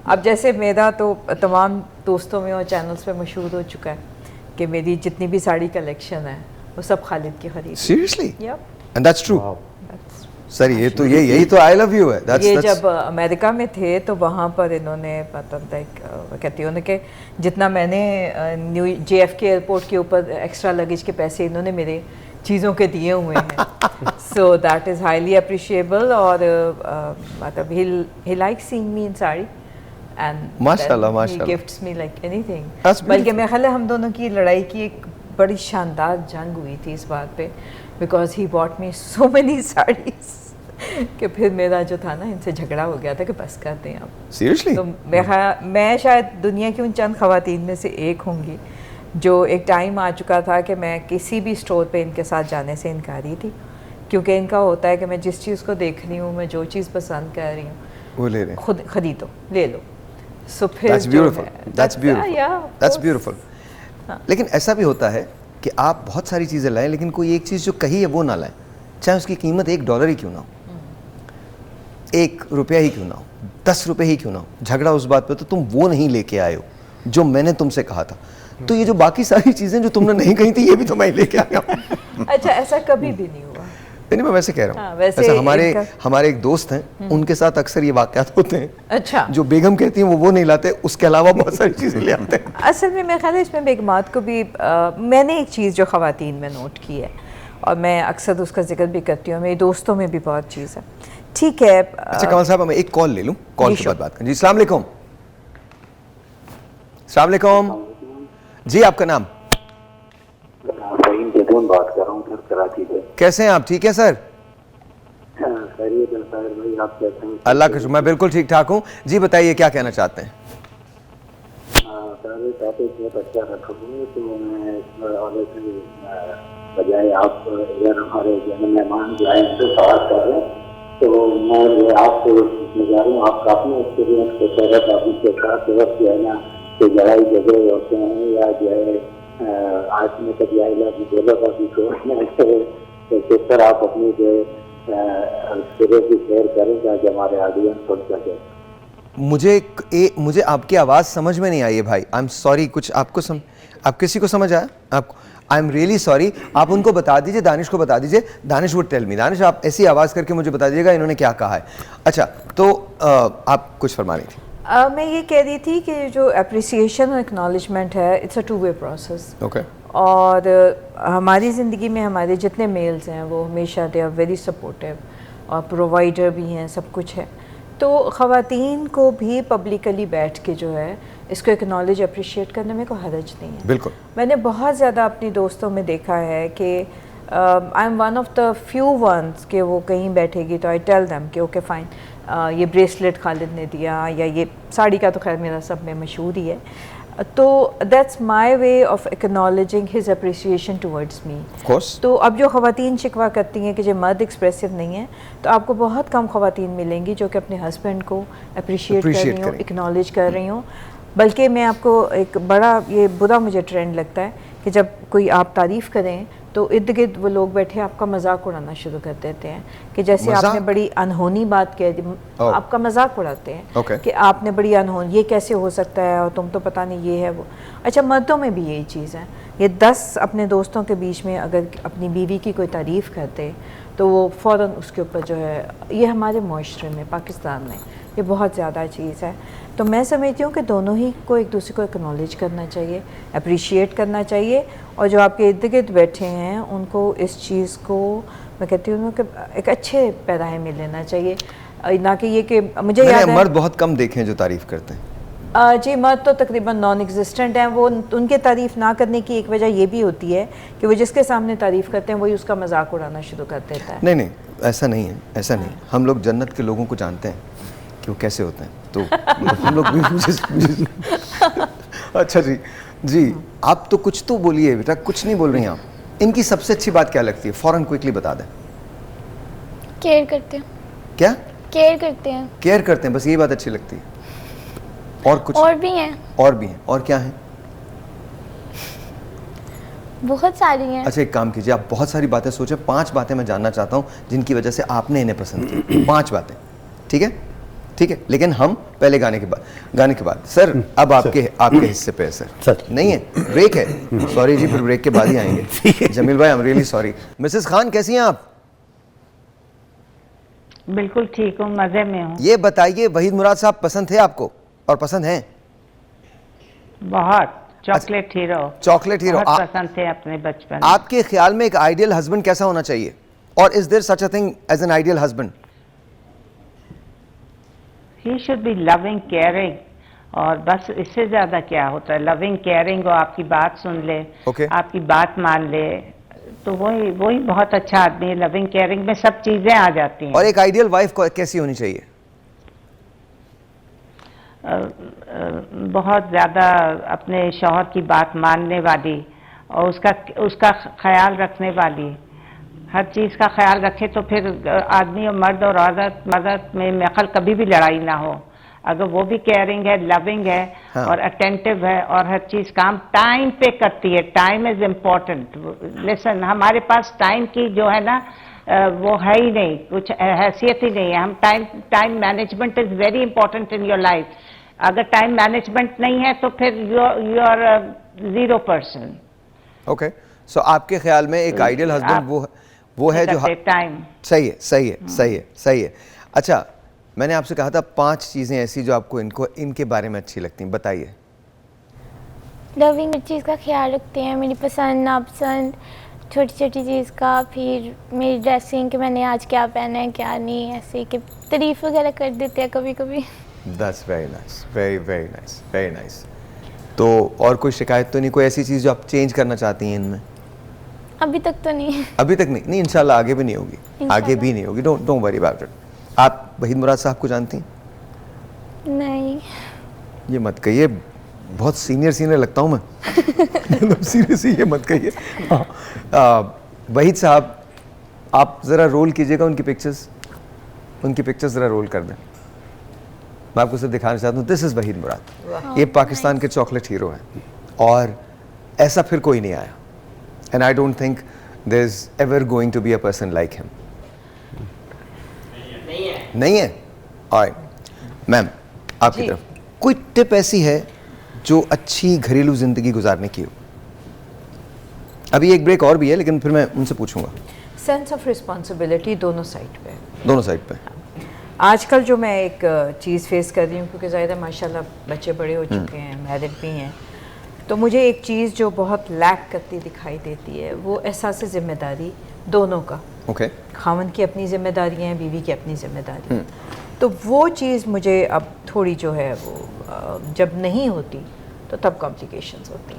अब जैसे मेरा तो तमाम दोस्तों में और चैनल्स पे मशहूर हो चुका है कि मेरी जितनी भी साड़ी कलेक्शन है वो सब खालिद की खरीदी। Seriously? Yep. And that's true? Sir ये तो यही तो आई लव यू है। ये जब अमेरिका में थे तो वहाँ पर इन्होंने मतलब कहती हूँ कि जितना मैंने न्यू JFK एयरपोर्ट के ऊपर एक्स्ट्रा लगेज के पैसे इन्होंने मेरे चीज़ों के दिए हुए हैं। So that is highly appreciable. और मतलब ही like seeing me in sari and माशाल्लाह माशाल्लाह गिफ्ट्स मी लाइक एनीथिंग। बल्कि मेरे ख्याल है हम दोनों की लड़ाई की एक बड़ी शानदार जंग हुई थी इस बात पे, because he bought me so many saris कि फिर मेरा जो था ना इनसे झगड़ा हो गया था कि बस कर दें आप। सीरियसली? तो मैं शायद दुनिया की उन चंद खवातीन में से एक होंगी जो एक टाइम आ चुका था कि मैं किसी भी स्टोर पे इनके साथ जाने से इनकारी थी, क्योंकि इनका होता है कि मैं जिस चीज़ को देख रही हूँ, मैं जो चीज़ पसंद कर रही हूँ वो ले रहे, खुद खरीदो ले लो। सो फिर That's beautiful. That's beautiful. That's beautiful. लेकिन ऐसा भी होता है कि आप बहुत सारी चीज़ें लाएं लेकिन कोई एक चीज़ जो कही है वो ना लाएं, चाहे उसकी कीमत $1 ही क्यों ना हो, $1 ही क्यों ना हो, $10 ही क्यों ना हो, झगड़ा उस बात पे तो तुम वो नहीं लेके आए हो जो मैंने तुमसे कहा था। तो ये जो बाकी सारी चीज़ें जो तुमने नहीं कही थी ये भी तो मैं लेके आया हूँ। अच्छा, ऐसा कभी भी नहीं हुआ? नहीं, मैं वैसे कह रहा हूँ। वैसे हमारे एक दोस्त हैं, उनके साथ अक्सर ये वाक़यात होते हैं। अच्छा। जो बेगम कहती हैं वो नहीं लाते, उसके अलावा बहुत सारी चीज़ें ले आते हैं। असल में मेरे ख्याल है इसमें बेगमात को भी मैंने एक चीज़ जो ख़वातीन में नोट की है और मैं अक्सर उसका जिक्र भी करती हूँ, मेरे दोस्तों में भी बहुत चीज़ है। ठीक है। अच्छा कमल साहब, मैं एक कॉल ले लूँ, कॉल के बाद बात करें। जी अस्सलाम वालेकुम। अस्सलाम वालेकुम जी, आपका नाम? बात कर रहा हूँ सर, कराची से। कैसे हैं आप? ठीक है सर? खैरियत है सर भाई, आप कैसे हैं? अल्लाह का शुक्र, मैं बिल्कुल ठीक ठाक हूँ। जी बताइए क्या कहना चाहते हैं? सर टॉपिक बहुत अच्छा रखा हूँ, तो मैं बजाय आप अगर हमारे मेहमान जो आए उनसे सवाल कर रहे हैं तो मैं आपसे पूछने जा रहा हूँ, आप काफ़ी एक्सपीरियंस के तहत आप इसके साथ वक्त जो है ना कि लड़ाई झगड़े होते हैं या जो है आज में कभी आई लव यू बोला कभी तो किस तरह आप अपनी जो सिरे की शेयर करें ताकि हमारे ऑडियंस सुन सके। मुझे आपकी आवाज़ समझ में नहीं आई है भाई, आई एम सॉरी। कुछ आप किसी को समझ आया? आपको आई एम रियली सॉरी। आप उनको बता दीजिए, दानिश को बता दीजिए, Danish would tell me. Danish आप ऐसी आवाज़ करके मुझे बता दीजिएगा इन्होंने क्या कहा है। अच्छा तो आप कुछ फरमा रही थी? मैं ये कह रही थी कि जो अप्रिसिएशन और एक्नॉलेजमेंट है it's a two way process. Okay. और हमारी ज़िंदगी में हमारे जितने मेल्स हैं वो हमेशा दे आर वेरी सपोर्टिव और प्रोवाइडर भी हैं, सब कुछ है। तो ख़वातीन को भी पब्लिकली बैठ के जो है इसको एक्नॉलेज अप्रिशिएट करने में कोई हर्ज नहीं है। बिल्कुल। मैंने बहुत ज़्यादा अपनी दोस्तों में देखा है कि I am one of the few once कि वो कहीं बैठेगी तो आई टेल देम कि ओके फाइन, ये ब्रेसलेट खालिद ने दिया या ये साड़ी का तो खैर मेरा सब में मशहूर ही है, तो that's my way of acknowledging his appreciation towards me. तो अब जो ख़वातीन शिकवा करती हैं कि जो मर्द एक्सप्रेसिव नहीं है, तो आपको बहुत कम ख़वातीन मिलेंगी जो कि अपने हस्बैंड को अप्रिशिएट कर रही हों, एक्नॉलेज कर रही हों। बल्कि मैं आपको एक बड़ा ये बुरा मुझे ट्रेंड लगता है कि जब कोई आप तारीफ़ करें तो इर्द गिर्द वो लोग बैठे आपका मजाक उड़ाना शुरू कर देते हैं कि जैसे आपने बड़ी अनहोनी बात कह दी, आपका मजाक उड़ाते हैं कि आपने बड़ी अनहोनी, ये कैसे हो सकता है और तुम तो पता नहीं ये है वो। अच्छा, मर्दों में भी यही चीज़ है। ये 10 अपने दोस्तों के बीच में अगर अपनी बीवी की कोई तारीफ़ करते तो वो फ़ौरन उसके ऊपर जो है, ये हमारे मुआशरे में पाकिस्तान में ये बहुत ज़्यादा चीज़ है। तो मैं समझती हूँ कि दोनों ही को एक दूसरे को एक्नॉलेज करना चाहिए, अप्रिशिएट करना चाहिए, और जो आपके इर्द गिर्द बैठे हैं उनको इस चीज़ को मैं कहती हूँ कि एक अच्छे पैराहे में लेना चाहिए, ना कि ये कि मुझे याद है मर्द बहुत कम देखे हैं जो तारीफ़ करते हैं। जी, मर्द तो तकरीबन नॉन एग्जिस्टेंट हैं। वो उनके तारीफ़ ना करने की एक वजह ये भी होती है कि वो जिसके सामने तारीफ़ करते हैं वही उसका मजाक उड़ाना शुरू कर देता है। नहीं, ऐसा नहीं है, ऐसा नहीं। हम लोग जन्नत के लोगों को जानते हैं कि वो कैसे होते हैं, तो हम लोग भी अच्छा जी आप तो कुछ तो बोलिए बेटा, कुछ नहीं बोल रही हैं आप। इनकी सबसे अच्छी बात क्या लगती है? फ़ौरन क्विकली बता दें। केयर करते हैं। क्या? केयर करते हैं। केयर करते हैं, बस यही बात अच्छी लगती है? और कुछ? और भी हैं। और भी हैं? और क्या हैं? बहुत सारी हैं। अच्छा एक काम कीजिए, आप बहुत सारी बातें सोचें, 5 बातें मैं जानना चाहता हूँ जिनकी वजह से आपने इन्हें पसंद किया। 5 बातें, ठीक है? ठीक है, लेकिन हम पहले गाने के बाद सर अब आपके हिस्से पे है सर। सर। नहीं है, ब्रेक है, सॉरी जी, फिर ब्रेक के बाद ही आएंगे। जमील भाई, I am really sorry. Mrs Khan कैसी हैं आप? बिल्कुल ठीक हूँ, मजे में हूँ। ये बताइए, वहीद मुराद साहब पसंद थे आपको और पसंद हैं? बहुत चॉकलेट हीरो। चॉकलेट हीरो बहुत पसंद थे अपने बचपन में। आपके ख्याल में एक आइडियल हस्बैंड कैसा होना चाहिए, और is there such a thing as an ideal husband? He should be loving, caring, और बस इससे ज्यादा क्या होता है। लविंग, केयरिंग, और आपकी बात सुन ले, Okay. आपकी बात मान ले, तो वही बहुत अच्छा आदमी है। लविंग केयरिंग में सब चीजें आ जाती हैं। और एक आइडियल वाइफ कैसी होनी चाहिए? बहुत ज्यादा अपने शौहर की बात मानने वाली, और उसका ख्याल रखने वाली। हर चीज का ख्याल रखे तो फिर आदमी और मर्द में मेखल कभी भी लड़ाई ना हो। अगर वो भी केयरिंग है, लविंग है, हाँ। और अटेंटिव है, और हर चीज काम टाइम पे करती है। Time is important. लिसन, हमारे पास टाइम की जो है ना वो है ही नहीं, कुछ हैसियत ही नहीं है। हम time management is very important in your life. अगर टाइम मैनेजमेंट नहीं है तो फिर यू आर 0%। ओके, सो आपके ख्याल में एक आइडियल हस्बैंड वो है जो टाइम। सही है। अच्छा, मैंने आपसे कहा था 5 चीजें ऐसी जो आपको इनके बारे में अच्छी लगती हैं, बताइए। लविंग, हर चीज़ का ख्याल रखते हैं, मेरी पसंद नापसंद, छोटी छोटी चीज़ का। फिर मेरी ड्रेसिंग, कि मैंने आज क्या पहना है क्या नहीं, ऐसे कि तारीफ वगैरह कर देते हैं कभी कभी। That's very nice, very nice. तो और कोई शिकायत तो नहीं, कोई ऐसी चीज़ जो आप चेंज करना चाहती हैं इनमें? अभी तक तो नहीं। अभी तक नहीं, इंशाल्लाह आगे भी नहीं होगी, आगे भी नहीं होगी। Don't worry about it. आप वहीद मुराद साहब को जानती हैं? नहीं। ये मत कहिए, बहुत सीनियर लगता हूँ मैं। सीरियसली ये मत कहिए। वहीद साहब, आप ज़रा रोल कीजिएगा उनकी पिक्चर्स ज़रा रोल कर दें। मैं आपको सिर्फ दिखाना चाहता हूँ, दिस इज़ वहीद मुराद। ये पाकिस्तान के चॉकलेट हीरो हैं, और ऐसा फिर कोई नहीं आया। And I don't think there is ever going to be a person like him. नहीं है? ऑलराइट मैम, आपकी तरफ कोई टिप ऐसी है जो अच्छी घरेलू जिंदगी गुजारने की हो? अभी एक ब्रेक और भी है, लेकिन फिर मैं उनसे पूछूंगा। सेंस ऑफ रिस्पॉन्सिबिलिटी दोनों साइड पे। आजकल जो मैं एक चीज़ फेस कर रही हूँ, क्योंकि ज़ाहिर माशाल्लाह बच्चे बड़े हो चुके हैं, मैरिड भी हैं, तो मुझे एक चीज़ जो बहुत लैक करती दिखाई देती है, वो एहसास ज़िम्मेदारी दोनों का। ओके। खामन की अपनी जिम्मेदारियाँ हैं, बीवी की अपनी जिम्मेदारी। तो वो चीज़ मुझे अब थोड़ी जो है वो जब नहीं होती तो तब कॉम्प्लिकेशंस होती हैं।